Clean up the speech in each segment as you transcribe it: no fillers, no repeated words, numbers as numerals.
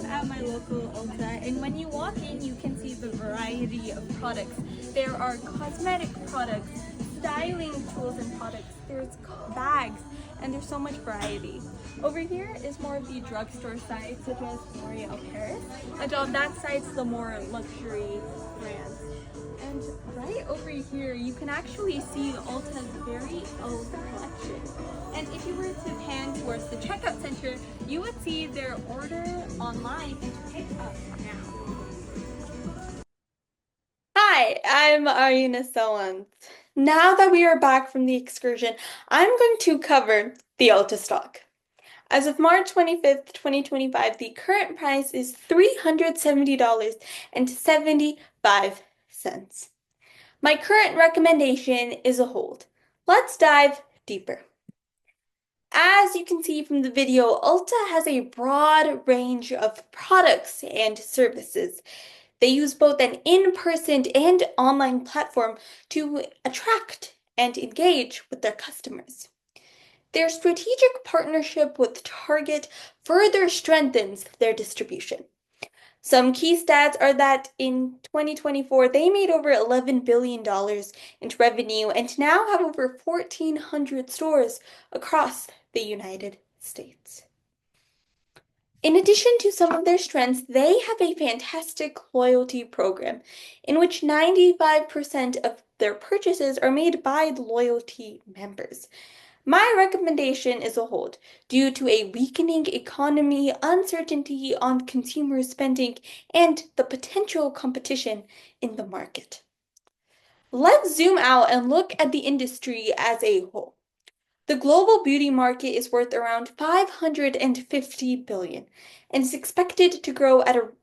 at my local Ulta, and when you walk in, you can see the variety of products. There are cosmetic products, styling tools and products, there's bags, and there's so much variety. Over here is more of the drugstore side, such as L'Oreal Paris, and on that side's the more luxury brands. And right over here, you can actually see Ulta's very own collection. And if you were to pan towards the checkout center, you would see their order online and pick up now. Hi, I'm Arina Sowens. Now that we are back from the excursion, I'm going to cover the Ulta stock. As of March 25th, 2025, the current price is $370.75. My current recommendation is a hold. Let's dive deeper. As you can see from the video, Ulta has a broad range of products and services. They use both an in-person and online platform to attract and engage with their customers. Their strategic partnership with Target further strengthens their distribution. Some key stats are that in 2024, they made over $11 billion in revenue and now have over 1,400 stores across the United States. In addition to some of their strengths, they have a fantastic loyalty program in which 95% of their purchases are made by the loyalty members. My recommendation is a hold due to a weakening economy, uncertainty on consumer spending, and the potential competition in the market. Let's zoom out and look at the industry as a whole. The global beauty market is worth around $550 billion and is expected to grow at an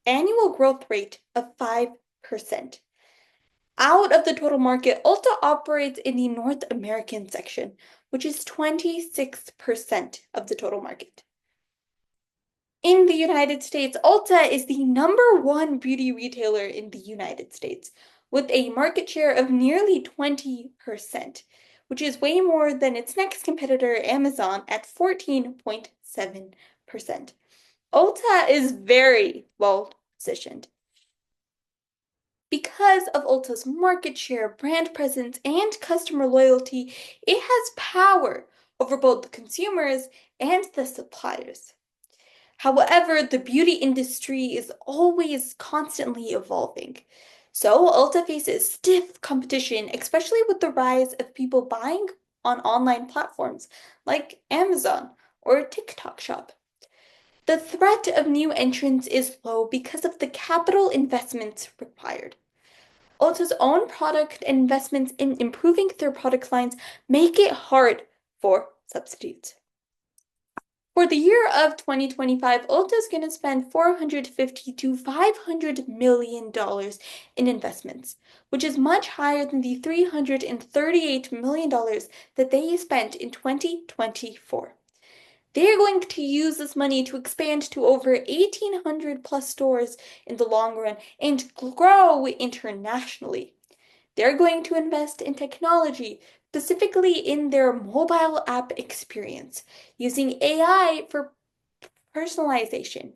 annual growth rate of 5%. Out of the total market, Ulta operates in the North American section, which is 26% of the total market. In the United States, Ulta is the #1 beauty retailer in the United States, with a market share of nearly 20%, which is way more than its next competitor, Amazon, at 14.7%. Ulta is very well positioned. Because of Ulta's market share, brand presence, and customer loyalty, it has power over both the consumers and the suppliers. However, the beauty industry is always constantly evolving. So Ulta faces stiff competition, especially with the rise of people buying on online platforms like Amazon or TikTok Shop. The threat of new entrants is low because of the capital investments required. Ulta's own product and investments in improving their product lines make it hard for substitutes. For the year of 2025, Ulta is going to spend $450 to $500 million in investments, which is much higher than the $338 million that they spent in 2024. They are going to use this money to expand to over 1,800 plus stores in the long run and grow internationally. They're going to invest in technology, specifically in their mobile app experience, using AI for personalization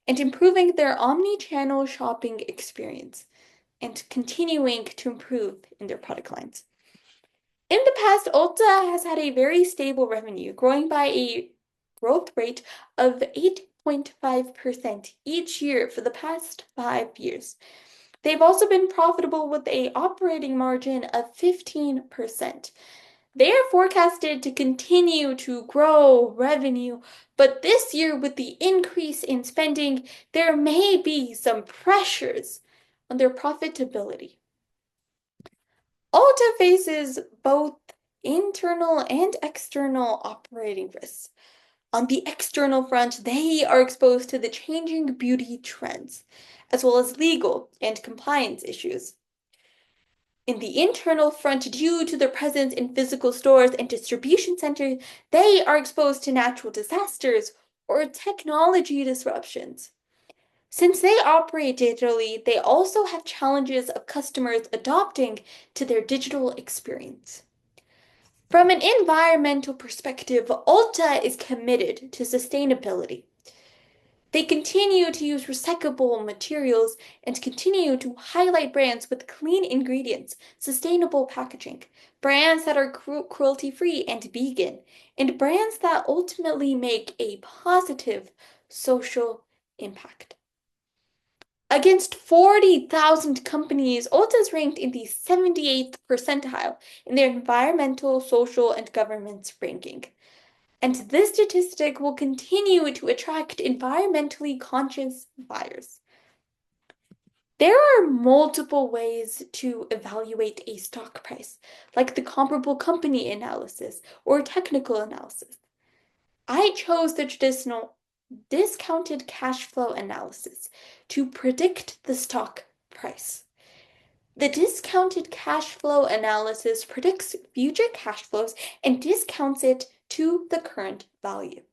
and improving their omni-channel shopping experience, and continuing to improve in their product lines. In the past, Ulta has had a very stable revenue, growing by a growth rate of 8.5% each year for the past 5 years. They've also been profitable with an operating margin of 15%. They are forecasted to continue to grow revenue, but this year, with the increase in spending, there may be some pressures on their profitability. Ulta faces both internal and external operating risks. On the external front, they are exposed to the changing beauty trends, as well as legal and compliance issues. In the internal front, due to their presence in physical stores and distribution centers, they are exposed to natural disasters or technology disruptions. Since they operate digitally, they also have challenges of customers adopting to their digital experience. From an environmental perspective, Ulta is committed to sustainability. They continue to use recyclable materials and continue to highlight brands with clean ingredients, sustainable packaging, brands that are cruelty-free and vegan, and brands that ultimately make a positive social impact. Against 40,000 companies, Ulta is ranked in the 78th percentile in their environmental, social, and governance ranking. And this statistic will continue to attract environmentally conscious buyers. There are multiple ways to evaluate a stock price, like the comparable company analysis or technical analysis. I chose the traditional discounted cash flow analysis to predict the stock price. The discounted cash flow analysis predicts future cash flows and discounts it to the current value.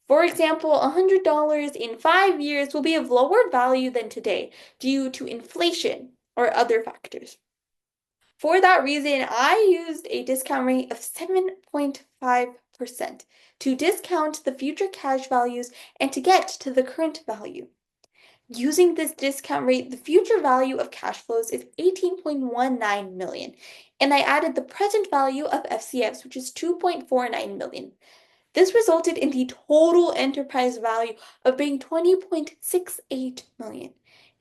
For example, $100 in 5 years will be of lower value than today due to inflation or other factors. For that reason, I used a discount rate of 7.5% to discount the future cash values and to get to the current value. Using this discount rate, the future value of cash flows is 18.19 million, and I added the present value of FCFs, which is 2.49 million. This resulted in the total enterprise value of being 20.68 million.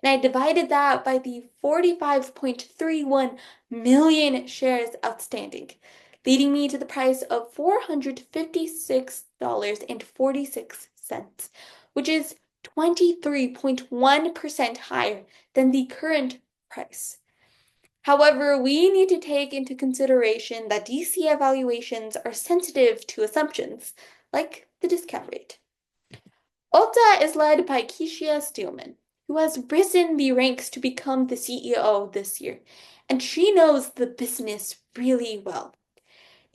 And I divided that by the 45.31 million shares outstanding, leading me to the price of $456.46, which is 23.1% higher than the current price. However, we need to take into consideration that DC evaluations are sensitive to assumptions, like the discount rate. Ulta is led by Keisha Steelman, who has risen the ranks to become the CEO this year, and she knows the business really well.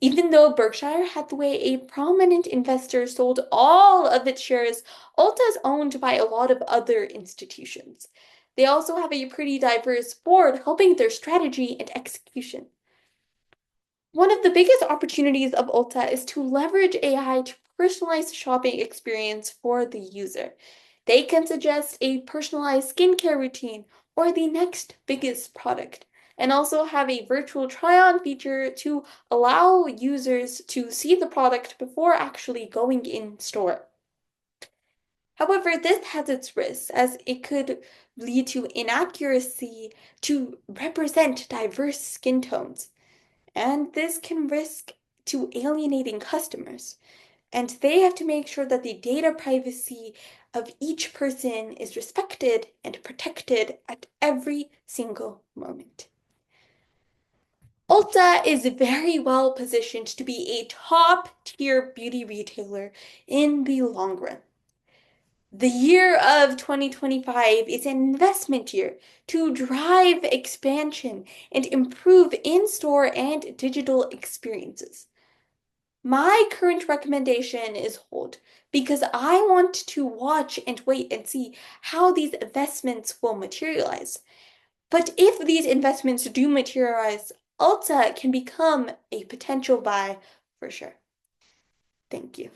Even though Berkshire Hathaway, a prominent investor, sold all of its shares, Ulta is owned by a lot of other institutions. They also have a pretty diverse board helping their strategy and execution. One of the biggest opportunities of Ulta is to leverage AI to personalize the shopping experience for the user. They can suggest a personalized skincare routine or the next biggest product, and also have a virtual try-on feature to allow users to see the product before actually going in store. However, this has its risks, as it could lead to inaccuracy to represent diverse skin tones, and this can risk to alienating customers. And they have to make sure that the data privacy of each person is respected and protected at every single moment. Ulta is very well positioned to be a top-tier beauty retailer in the long run. The year of 2025 is an investment year to drive expansion and improve in-store and digital experiences. My current recommendation is hold because I want to watch and wait and see how these investments will materialize. But if these investments do materialize, Ulta can become a potential buy for sure. Thank you.